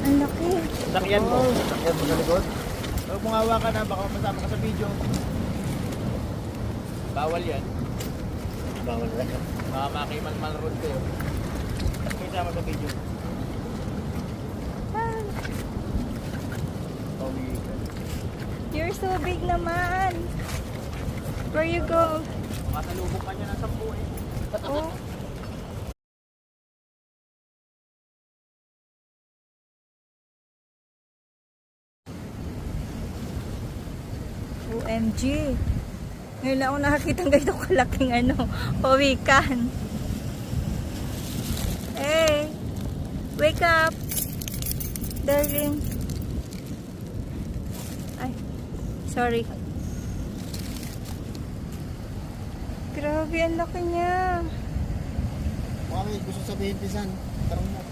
Ang laki. Sakyan mo. Sakyan mo sa likod. Huwag mong hawakan na, baka masama ka sa video. Bawal yan. Bawal na. Baka makiman-man road kayo. May sama sa video. Ah, Oh, you're so big naman. Where you go? makasalubong ka niya ng 10 eh. Oh. OMG. Ngayon lang ako nakakita ng ganito kalaking pawikan. Hey, wake up, darling. Ay, sorry. Grabe, ang laki niya. Mami, gusto sabihin pisan. Tarong mo.